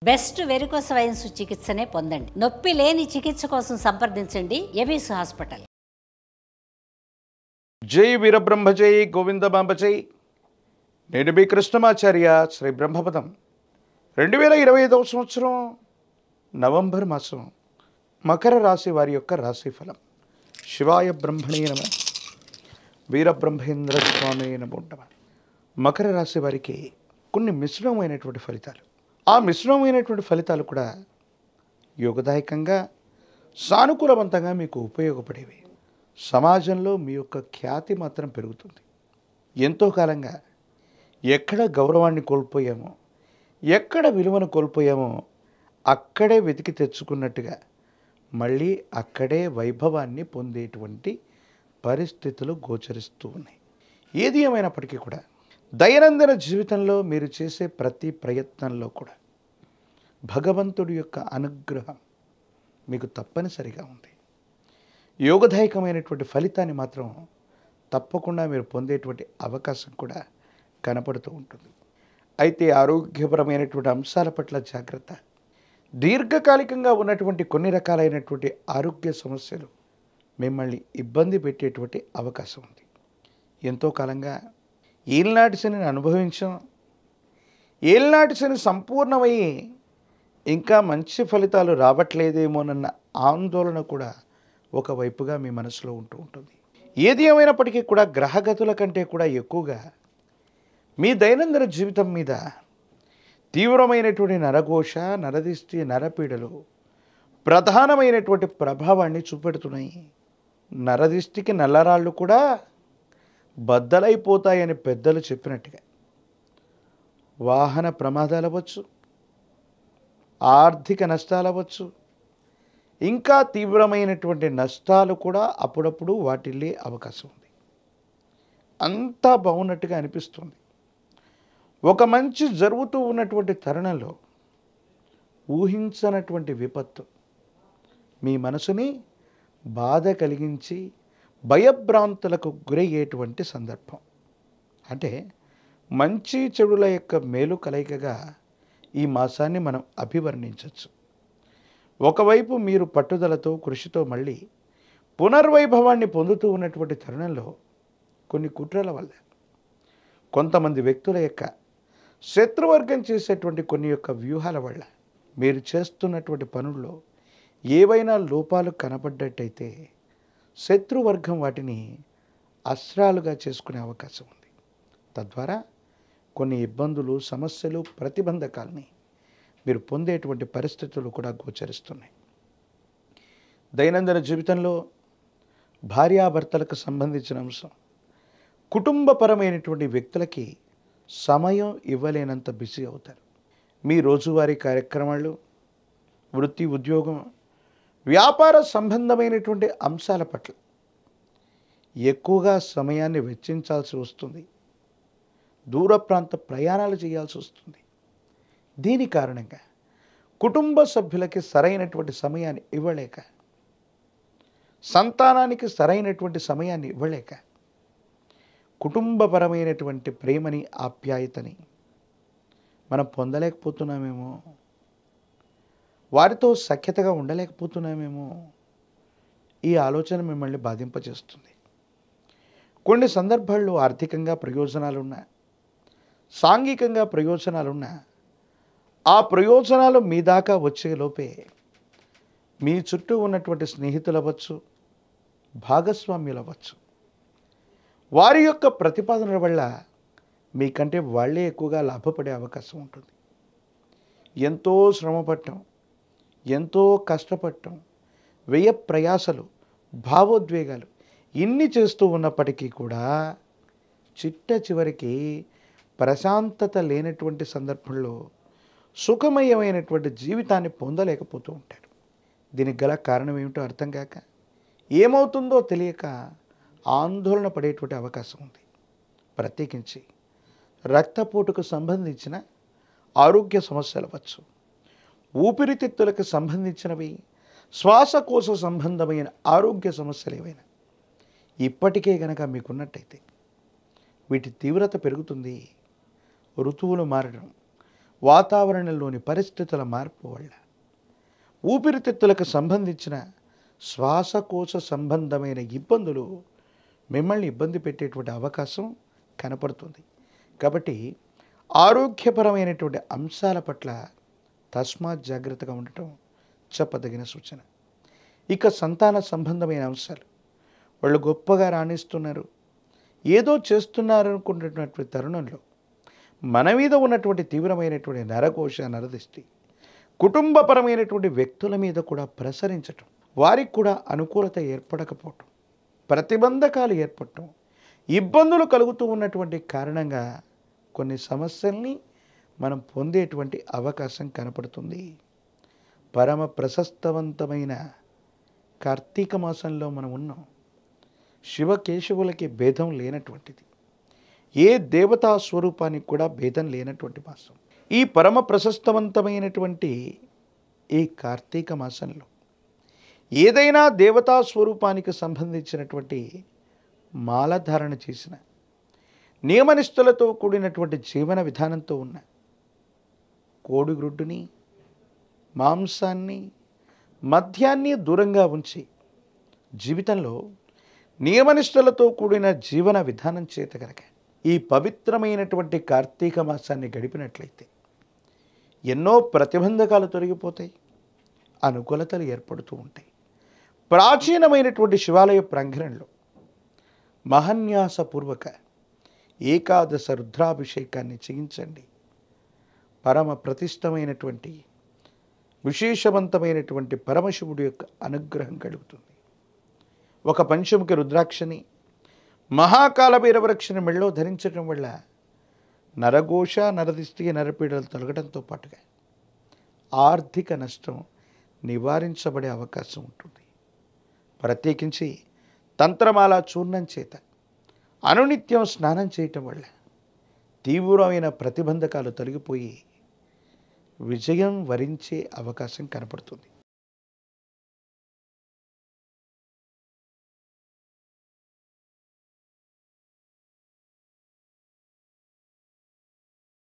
Best varicose veins చికిత్సనే పొందండి. నొప్పి లేని చికిత్స కోసం సంప్రదించండి ఎబిస్ హాస్పిటల్. జై వీరబ్రహ్మ జై గోవిందమాంబ జై. నేను మీ కృష్ణమాచార్య. శ్రీ బ్రహ్మపదం 2025వ సంవత్సరం నవంబర్ మాసం మకర రాశి వారి యొక్క రాశి ఫలం. శివాయ బ్రహ్మణే నమ, వీరబ్రహ్మేంద్ర స్వామి నమో నమః. మకర రాశి వారికి కొన్ని మిశ్రమమైనటువంటి ఫలితాలు. ఆ మిశ్రమమైనటువంటి ఫలితాలు కూడా యోగదాయకంగా, సానుకూలవంతంగా మీకు ఉపయోగపడేవి. సమాజంలో మీ యొక్క ఖ్యాతి మాత్రం పెరుగుతుంది. ఎంతో కాలంగా ఎక్కడ గౌరవాన్ని కోల్పోయామో, ఎక్కడ విలువను కోల్పోయామో అక్కడే వెతికి తెచ్చుకున్నట్టుగా మళ్ళీ అక్కడే వైభవాన్ని పొందేటువంటి పరిస్థితులు గోచరిస్తూ ఉన్నాయి. ఏది ఏమైనప్పటికీ కూడా దైనందిన జీవితంలో మీరు చేసే ప్రతి ప్రయత్నంలో కూడా భగవంతుడి యొక్క అనుగ్రహం మీకు తప్పనిసరిగా ఉంది. యోగదాయకమైనటువంటి ఫలితాన్ని మాత్రం తప్పకుండా మీరు పొందేటువంటి అవకాశం కూడా కనపడుతూ ఉంటుంది. అయితే ఆరోగ్యపరమైనటువంటి అంశాల పట్ల జాగ్రత్త. దీర్ఘకాలికంగా ఉన్నటువంటి కొన్ని రకాలైనటువంటి ఆరోగ్య సమస్యలు మిమ్మల్ని ఇబ్బంది పెట్టేటువంటి అవకాశం ఉంది. ఎంతో కాలంగా ఏలినాటి శనిని అనుభవించాం. ఏలినాటి శని సంపూర్ణమయ్యి ఇంకా మంచి ఫలితాలు రావట్లేదేమోనన్న ఆందోళన కూడా ఒకవైపుగా మీ మనసులో ఉంటూ ఉంటుంది. ఏది ఏమైనప్పటికీ కూడా గ్రహగతుల కంటే కూడా ఎక్కువగా మీ దైనందిన జీవితం మీద తీవ్రమైనటువంటి నరఘోష, నరదిష్టి, నరపీడలు ప్రధానమైనటువంటి ప్రభావాన్ని చూపెడుతున్నాయి. నరదిష్టికి నల్లరాళ్ళు కూడా బద్దలైపోతాయని పెద్దలు చెప్పినట్టుగా వాహన ప్రమాదాలు అవ్వచ్చు, ఆర్థిక నష్టాలు అవ్వచ్చు, ఇంకా తీవ్రమైనటువంటి నష్టాలు కూడా అప్పుడప్పుడు వాటిల్లే అవకాశం ఉంది. అంతా బాగున్నట్టుగా అనిపిస్తుంది. ఒక మంచి జరుగుతూ ఉన్నటువంటి తరుణంలో ఊహించనటువంటి విపత్తు మీ మనసుని బాధ కలిగించి భయభ్రాంతులకు గురయ్యేటువంటి సందర్భం. అంటే మంచి చెడుల యొక్క మేలు కలయికగా ఈ మాసాన్ని మనం అభివర్ణించవచ్చు. ఒకవైపు మీరు పట్టుదలతో, కృషితో మళ్ళీ పునర్వైభవాన్ని పొందుతూ ఉన్నటువంటి తరుణంలో కొన్ని కుట్రల వల్ల, కొంతమంది వ్యక్తుల యొక్క శత్రువర్గం చేసేటువంటి కొన్ని యొక్క వ్యూహాల వల్ల మీరు చేస్తున్నటువంటి పనుల్లో ఏవైనా లోపాలు కనపడ్డట్టయితే శత్రువర్గం వాటిని అస్త్రాలుగా చేసుకునే అవకాశం ఉంది. తద్వారా కొన్ని ఇబ్బందులు, సమస్యలు, ప్రతిబంధకాలని మీరు పొందేటువంటి పరిస్థితులు కూడా గోచరిస్తున్నాయి. దైనందిన జీవితంలో భార్యాభర్తలకు సంబంధించిన అంశం, కుటుంబపరమైనటువంటి వ్యక్తులకి సమయం ఇవ్వలేనంత బిజీ అవుతారు. మీ రోజువారీ కార్యక్రమాలు, వృత్తి, ఉద్యోగం, వ్యాపార సంబంధమైనటువంటి అంశాల పట్ల ఎక్కువగా సమయాన్ని వెచ్చించాల్సి వస్తుంది. దూర ప్రాంత ప్రయాణాలు చేయాల్సి వస్తుంది. దీని కారణంగా కుటుంబ సభ్యులకి సరైనటువంటి సమయాన్ని ఇవ్వలేక, సంతానానికి సరైనటువంటి సమయాన్ని ఇవ్వలేక, కుటుంబపరమైనటువంటి ప్రేమని, ఆప్యాయతని మనం పొందలేకపోతున్నామేమో, వారితో సఖ్యతగా ఉండలేకపోతున్నామేమో, ఈ ఆలోచన మిమ్మల్ని బాధింపజేస్తుంది. కొన్ని సందర్భాల్లో ఆర్థికంగా ప్రయోజనాలున్నా, సాంఘికంగా ప్రయోజనాలున్నా, ఆ ప్రయోజనాలు మీ దాకా వచ్చేలోపే మీ చుట్టూ ఉన్నటువంటి స్నేహితులు అవ్వచ్చు, భాగస్వామ్యులు అవ్వచ్చు, వారి యొక్క ప్రతిపాదనల వల్ల మీకంటే వాళ్ళే ఎక్కువగా లాభపడే అవకాశం ఉంటుంది. ఎంతో శ్రమపడటం, ఎంతో కష్టపడటం, వ్యయ ప్రయాసలు, భావోద్వేగాలు ఇన్ని చేస్తూ ఉన్నప్పటికీ కూడా చిట్ట చివరికి ప్రశాంతత లేనటువంటి సందర్భంలో సుఖమయమైనటువంటి జీవితాన్ని పొందలేకపోతూ ఉంటారు. దీనికి గల కారణం ఏమిటో అర్థం కాక, ఏమవుతుందో తెలియక ఆందోళన పడేటువంటి అవకాశం ఉంది. ప్రత్యేకించి రక్తపోటుకు సంబంధించిన ఆరోగ్య సమస్యలు అవ్వచ్చు, ఊపిరితిత్తులకు సంబంధించినవి, శ్వాసకోశ సంబంధమైన ఆరోగ్య సమస్యలు ఏవైనా ఇప్పటికే గనక మీకున్నట్టయితే వీటి తీవ్రత పెరుగుతుంది. ఋతువులు మారడం, వాతావరణంలోని పరిస్థితుల మార్పు వల్ల, ఊపిరితిత్తులకు సంబంధించిన శ్వాసకోశ సంబంధమైన ఇబ్బందులు మిమ్మల్ని ఇబ్బంది పెట్టేటువంటి అవకాశం కనపడుతుంది. కాబట్టి ఆరోగ్యపరమైనటువంటి అంశాల పట్ల తస్మాత్ జాగ్రత్తగా ఉండటం చెప్పదగిన సూచన. ఇక సంతాన సంబంధమైన అంశాలు, వాళ్ళు గొప్పగా రాణిస్తున్నారు, ఏదో చేస్తున్నారు అనుకున్నటువంటి తరుణంలో మన మీద ఉన్నటువంటి తీవ్రమైనటువంటి నరకోశ నరదిష్టి కుటుంబపరమైనటువంటి వ్యక్తుల మీద కూడా ప్రసరించటం, వారికి కూడా అనుకూలత ఏర్పడకపోవటం, ప్రతిబంధకాలు ఏర్పడటం, ఇబ్బందులు కలుగుతూ ఉన్నటువంటి కారణంగా కొన్ని సమస్యల్ని మనం పొందేటువంటి అవకాశం కనపడుతుంది. పరమ ప్రశస్తవంతమైన కార్తీక మాసంలో మనం ఉన్నాం. శివకేశవులకి భేదం లేనటువంటిది, ఏ దేవతా స్వరూపానికి కూడా భేదం లేనటువంటి మాసం. ఈ పరమ ప్రశస్తవంతమైనటువంటి ఈ కార్తీక మాసంలో ఏదైనా దేవతా స్వరూపానికి సంబంధించినటువంటి మాలధారణ చేసిన, నియమనిష్టలతో కూడినటువంటి జీవన విధానంతో ఉన్న కోడిగ్రుడ్డుని, మాంసాన్ని, మద్యాన్ని దూరంగా ఉంచి జీవితంలో నియమనిష్టలతో కూడిన జీవన విధానం చేత కనుక ఈ పవిత్రమైనటువంటి కార్తీక మాసాన్ని గడిపినట్లయితే ఎన్నో ప్రతిబంధకాలు తొలగిపోతాయి, అనుకూలతలు ఏర్పడుతూ ఉంటాయి. ప్రాచీనమైనటువంటి శివాలయ ప్రాంగణంలో మహన్యాసపూర్వక ఏకాదశ రుద్రాభిషేకాన్ని చేయించండి. పరమ ప్రతిష్టమైనటువంటి విశేషవంతమైనటువంటి పరమశివుడి యొక్క అనుగ్రహం కలుగుతుంది. ఒక పంచముఖి రుద్రాక్షని, మహాకాల భైరవరక్షని మెళ్ళో ధరించడం వల్ల నరఘోష, నరదిష్టి, నరపీడలు తొలగడంతో పాటుగా ఆర్థిక నష్టం నివారించబడే అవకాశం ఉంటుంది. ప్రత్యేకించి తంత్రమాల చూర్ణం చేత అనునిత్యం స్నానం చేయటం వల్ల తీవ్రమైన ప్రతిబంధకాలు తొలగిపోయి విజయం వరించే అవకాశం కనపడుతుంది.